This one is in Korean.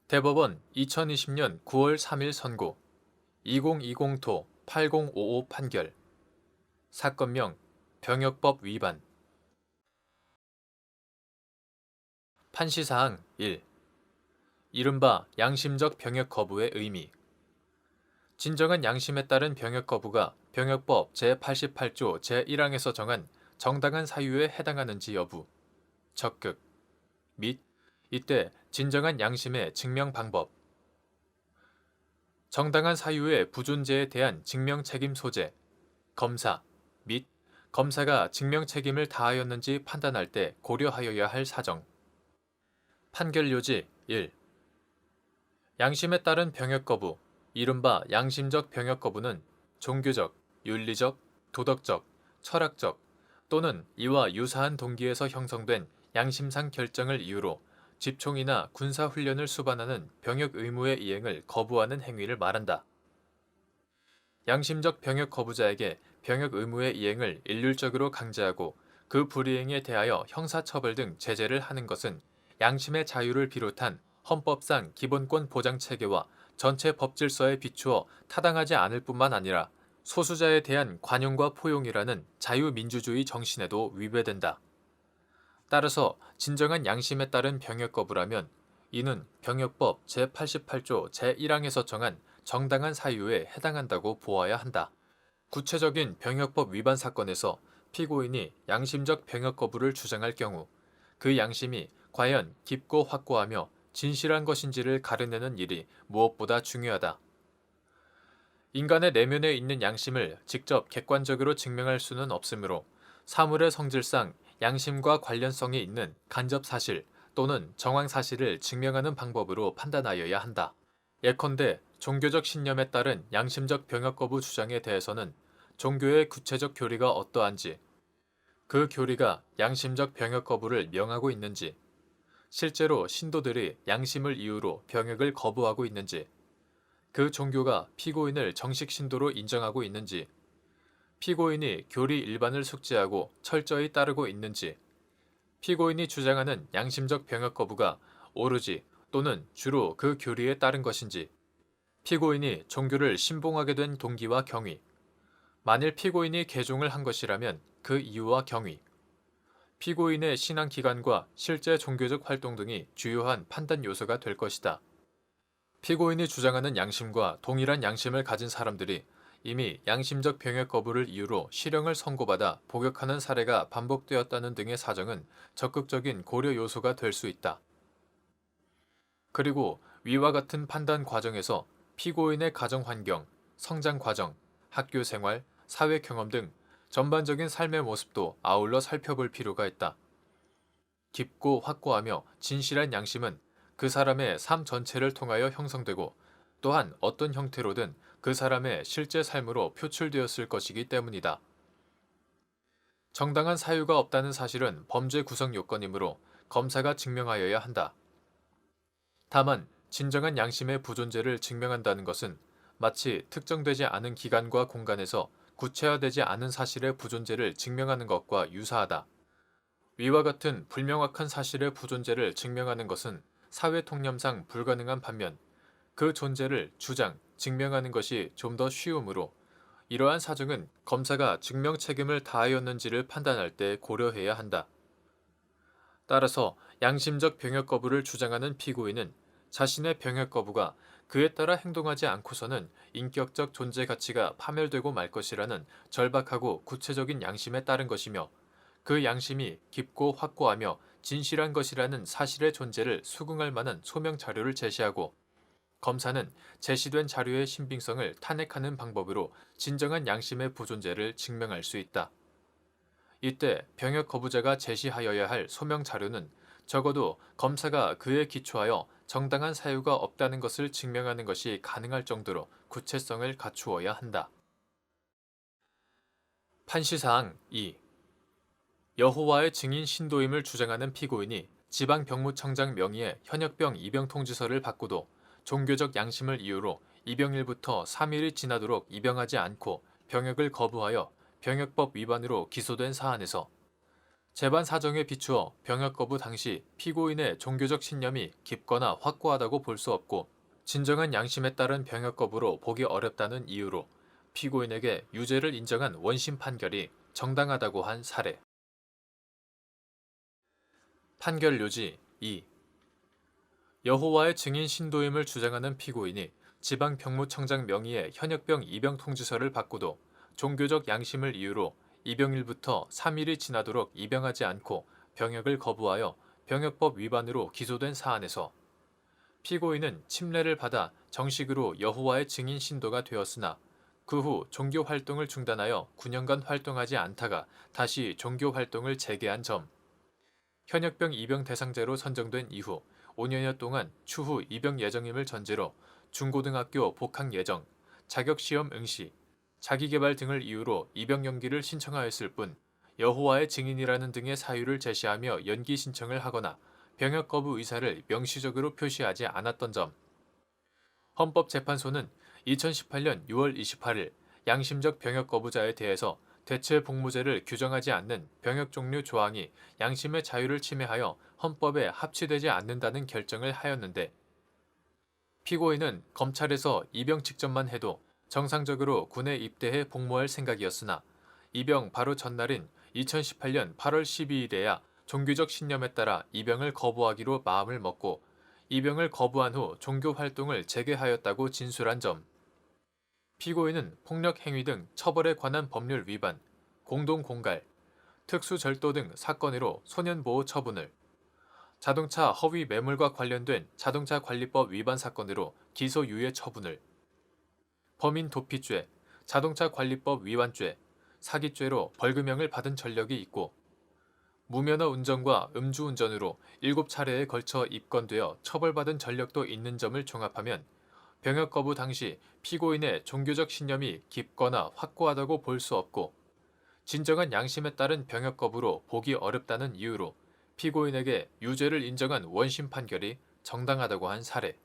대법원 2020년 9월 3일 선고 2020도 8055 판결 사건명 병역법 위반 판시사항 1. 이른바 양심적 병역 거부의 의미 진정한 양심에 따른 병역 거부가 병역법 제88조 제1항에서 정한 정당한 사유에 해당하는지 여부 적극 및 이때 진정한 양심의 증명 방법 정당한 사유의 부존재에 대한 증명 책임 소재 검사 및 검사가 증명 책임을 다하였는지 판단할 때 고려하여야 할 사정 판결 요지 1. 양심에 따른 병역 거부 이른바 양심적 병역 거부는 종교적, 윤리적, 도덕적, 철학적 또는 이와 유사한 동기에서 형성된 양심상 결정을 이유로 집총이나 군사훈련을 수반하는 병역 의무의 이행을 거부하는 행위를 말한다. 양심적 병역 거부자에게 병역 의무의 이행을 일률적으로 강제하고 그 불이행에 대하여 형사처벌 등 제재를 하는 것은 양심의 자유를 비롯한 헌법상 기본권 보장 체계와 전체 법질서에 비추어 타당하지 않을 뿐만 아니라 소수자에 대한 관용과 포용이라는 자유민주주의 정신에도 위배된다. 따라서 진정한 양심에 따른 병역 거부라면 이는 병역법 제88조 제1항에서 정한 정당한 사유에 해당한다고 보아야 한다. 구체적인 병역법 위반 사건에서 피고인이 양심적 병역 거부를 주장할 경우 그 양심이 과연 깊고 확고하며 진실한 것인지를 가려내는 일이 무엇보다 중요하다. 인간의 내면에 있는 양심을 직접 객관적으로 증명할 수는 없으므로 사물의 성질상 양심과 관련성이 있는 간접 사실 또는 정황 사실을 증명하는 방법으로 판단하여야 한다. 예컨대 종교적 신념에 따른 양심적 병역 거부 주장에 대해서는 종교의 구체적 교리가 어떠한지, 그 교리가 양심적 병역 거부를 명하고 있는지, 실제로 신도들이 양심을 이유로 병역을 거부하고 있는지, 그 종교가 피고인을 정식 신도로 인정하고 있는지, 피고인이 교리 일반을 숙지하고 철저히 따르고 있는지, 피고인이 주장하는 양심적 병역 거부가 오로지 또는 주로 그 교리에 따른 것인지, 피고인이 종교를 신봉하게 된 동기와 경위, 만일 피고인이 개종을 한 것이라면 그 이유와 경위, 피고인의 신앙기관과 실제 종교적 활동 등이 주요한 판단 요소가 될 것이다. 피고인이 주장하는 양심과 동일한 양심을 가진 사람들이 이미 양심적 병역 거부를 이유로 실형을 선고받아 복역하는 사례가 반복되었다는 등의 사정은 적극적인 고려 요소가 될 수 있다. 그리고 위와 같은 판단 과정에서 피고인의 가정 환경, 성장 과정, 학교 생활, 사회 경험 등 전반적인 삶의 모습도 아울러 살펴볼 필요가 있다. 깊고 확고하며 진실한 양심은 그 사람의 삶 전체를 통하여 형성되고 또한 어떤 형태로든 그 사람의 실제 삶으로 표출되었을 것이기 때문이다. 정당한 사유가 없다는 사실은 범죄 구성 요건이므로 검사가 증명하여야 한다. 다만 진정한 양심의 부존재를 증명한다는 것은 마치 특정되지 않은 기간과 공간에서 구체화되지 않은 사실의 부존재를 증명하는 것과 유사하다. 위와 같은 불명확한 사실의 부존재를 증명하는 것은 사회 통념상 불가능한 반면 그 존재를 주장, 증명하는 것이 좀 더 쉬우므로 이러한 사정은 검사가 증명 책임을 다하였는지를 판단할 때 고려해야 한다. 따라서 양심적 병역 거부를 주장하는 피고인은 자신의 병역 거부가 그에 따라 행동하지 않고서는 인격적 존재 가치가 파멸되고 말 것이라는 절박하고 구체적인 양심에 따른 것이며 그 양심이 깊고 확고하며 진실한 것이라는 사실의 존재를 수긍할 만한 소명 자료를 제시하고 검사는 제시된 자료의 신빙성을 탄핵하는 방법으로 진정한 양심의 부존재를 증명할 수 있다. 이때 병역 거부자가 제시하여야 할 소명 자료는 적어도 검사가 그에 기초하여 정당한 사유가 없다는 것을 증명하는 것이 가능할 정도로 구체성을 갖추어야 한다. 판시사항 2. 여호와의 증인 신도임을 주장하는 피고인이 지방병무청장 명의의 현역병 입영 통지서를 받고도 종교적 양심을 이유로 입영일부터 3일이 지나도록 입영하지 않고 병역을 거부하여 병역법 위반으로 기소된 사안에서 재반 사정에 비추어 병역 거부 당시 피고인의 종교적 신념이 깊거나 확고하다고 볼 수 없고 진정한 양심에 따른 병역 거부로 보기 어렵다는 이유로 피고인에게 유죄를 인정한 원심 판결이 정당하다고 한 사례. 판결 요지 2. 여호와의 증인 신도임을 주장하는 피고인이 지방병무청장 명의의 현역병 입영 통지서를 받고도 종교적 양심을 이유로 입영일부터 3일이 지나도록 입영하지 않고 병역을 거부하여 병역법 위반으로 기소된 사안에서 피고인은 침례를 받아 정식으로 여호와의 증인 신도가 되었으나 그 후 종교 활동을 중단하여 9년간 활동하지 않다가 다시 종교 활동을 재개한 점, 현역병 입영 대상자로 선정된 이후 5년여 동안 추후 입영 예정임을 전제로 중고등학교 복학 예정, 자격시험 응시, 자기개발 등을 이유로 입영 연기를 신청하였을 뿐 여호와의 증인이라는 등의 사유를 제시하며 연기 신청을 하거나 병역 거부 의사를 명시적으로 표시하지 않았던 점. 헌법재판소는 2018년 6월 28일 양심적 병역 거부자에 대해서 대체 복무제를 규정하지 않는 병역 종류 조항이 양심의 자유를 침해하여 헌법에 합치되지 않는다는 결정을 하였는데 피고인은 검찰에서 입영 직전만 해도 정상적으로 군에 입대해 복무할 생각이었으나 입영 바로 전날인 2018년 8월 12일에야 종교적 신념에 따라 입영을 거부하기로 마음을 먹고 입영을 거부한 후 종교 활동을 재개하였다고 진술한 점. 피고인은 폭력 행위 등 처벌에 관한 법률 위반, 공동공갈, 특수절도 등 사건으로 소년보호 처분을, 자동차 허위 매물과 관련된 자동차관리법 위반 사건으로 기소유예 처분을, 범인 도피죄, 자동차관리법 위반죄, 사기죄로 벌금형을 받은 전력이 있고 무면허 운전과 음주운전으로 7차례에 걸쳐 입건되어 처벌받은 전력도 있는 점을 종합하면 병역 거부 당시 피고인의 종교적 신념이 깊거나 확고하다고 볼 수 없고 진정한 양심에 따른 병역 거부로 보기 어렵다는 이유로 피고인에게 유죄를 인정한 원심 판결이 정당하다고 한 사례.